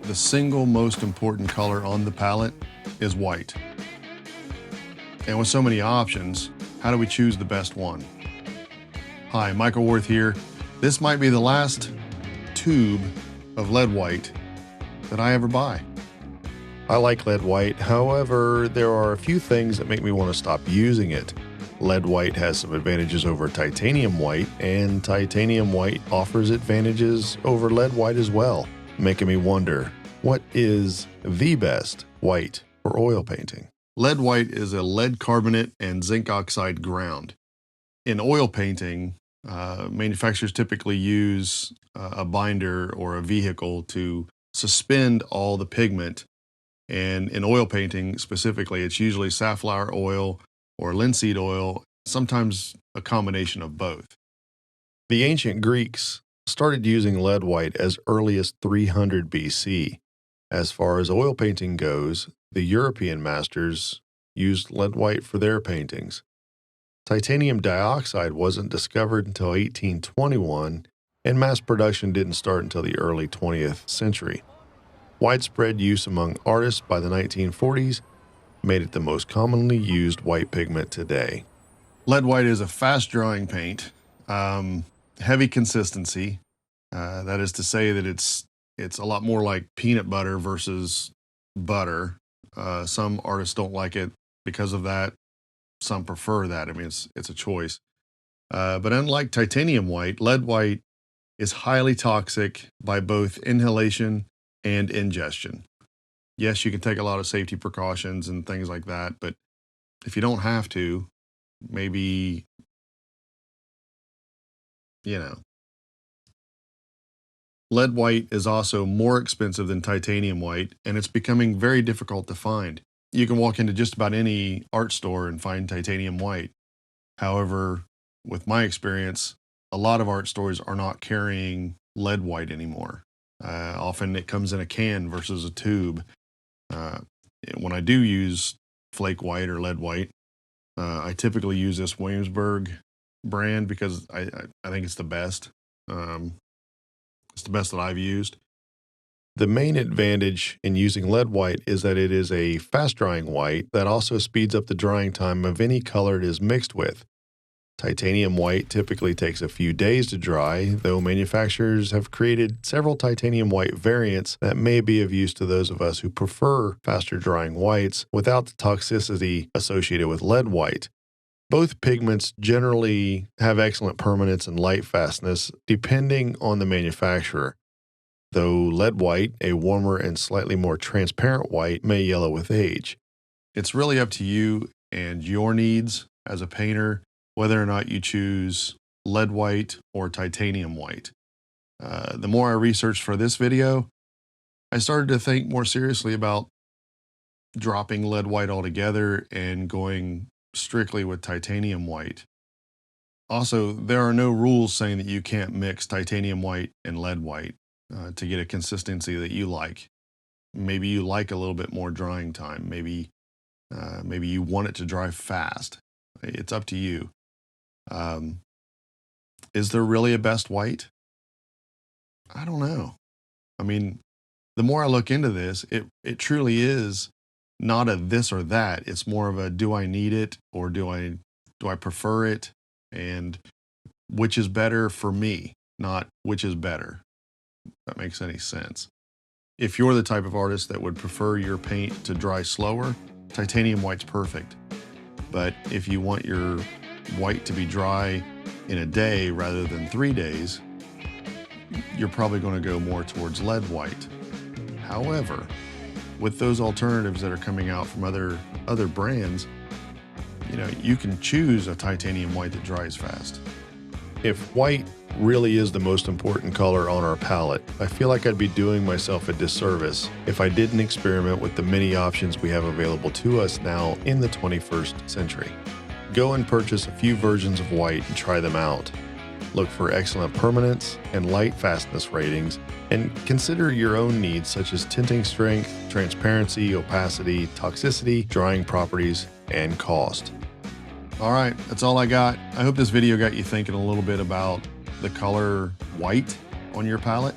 the single most important color on the palette is white. And with so many options, how do we choose the best one? Hi, Michael Warth here. This might be the last tube of lead white that I ever buy. I like lead white, however, there are a few things that make me want to stop using it. Lead white has some advantages over titanium white, and titanium white offers advantages over lead white as well, making me wonder, what is the best white for oil painting? Lead white is a lead carbonate and zinc oxide ground. In oil painting, manufacturers typically use a binder or a vehicle to suspend all the pigment. And in oil painting specifically, it's usually safflower oil or linseed oil, sometimes a combination of both. The ancient Greeks started using lead white as early as 300 BC. As far as oil painting goes, the European masters used lead white for their paintings. Titanium dioxide wasn't discovered until 1821, and mass production didn't start until the early 20th century. Widespread use among artists by the 1940s made it the most commonly used white pigment today. Lead white is a fast-drying paint, heavy consistency. That is to say that it's a lot more like peanut butter versus butter. Some artists don't like it because of that. Some prefer that. I mean, it's a choice. But unlike titanium white, lead white is highly toxic by both inhalation and ingestion. Yes, you can take a lot of safety precautions and things like that, but if you don't have to, maybe, Lead white is also more expensive than titanium white, and it's becoming very difficult to find. You can walk into just about any art store and find titanium white. However, with my experience, a lot of art stores are not carrying lead white anymore. Often it comes in a can versus a tube. When I do use flake white or lead white, I typically use this Williamsburg brand because I think it's the best. It's the best that I've used. The main advantage in using lead white is that it is a fast-drying white that also speeds up the drying time of any color it is mixed with. Titanium white typically takes a few days to dry, though manufacturers have created several titanium white variants that may be of use to those of us who prefer faster drying whites without the toxicity associated with lead white. Both pigments generally have excellent permanence and light fastness depending on the manufacturer, though lead white, a warmer and slightly more transparent white, may yellow with age. It's really up to you and your needs as a painter whether or not you choose lead white or titanium white. The more I researched for this video, I started to think more seriously about dropping lead white altogether and going strictly with titanium white. Also, there are no rules saying that you can't mix titanium white and lead white to get a consistency that you like. Maybe you like a little bit more drying time. Maybe you want it to dry fast. It's up to you. Is there really a best white? I don't know. I mean, the more I look into this, it truly is not a this or that. It's more of a, do I need it or do I prefer it? And which is better for me, not which is better. If that makes any sense. If you're the type of artist that would prefer your paint to dry slower, titanium white's perfect. But if you want your white to be dry in a day rather than 3 days, you're probably going to go more towards lead white. However, with those alternatives that are coming out from other brands, you can choose a titanium white that dries fast. If white really is the most important color on our palette, I feel like I'd be doing myself a disservice if I didn't experiment with the many options we have available to us now in the 21st century. Go and purchase a few versions of white and try them out. Look for excellent permanence and light fastness ratings, and consider your own needs such as tinting strength, transparency, opacity, toxicity, drying properties, and cost. All right, that's all I got. I hope this video got you thinking a little bit about the color white on your palette.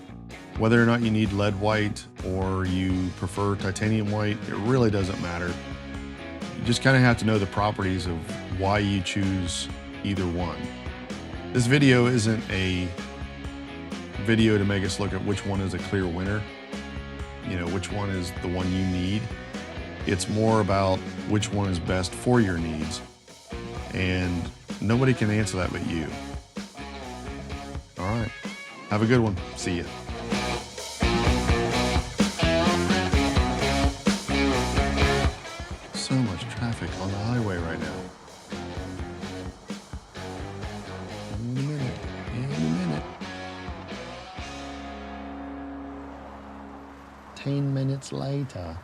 Whether or not you need lead white or you prefer titanium white, it really doesn't matter. You just kind of have to know the properties of why you choose either one. This video isn't a video to make us look at which one is a clear winner, which one is the one you need. It's more about which one is best for your needs, and nobody can answer that but you. All right, have a good one. See ya. So much traffic on the highway right now. In a minute. 10 minutes later.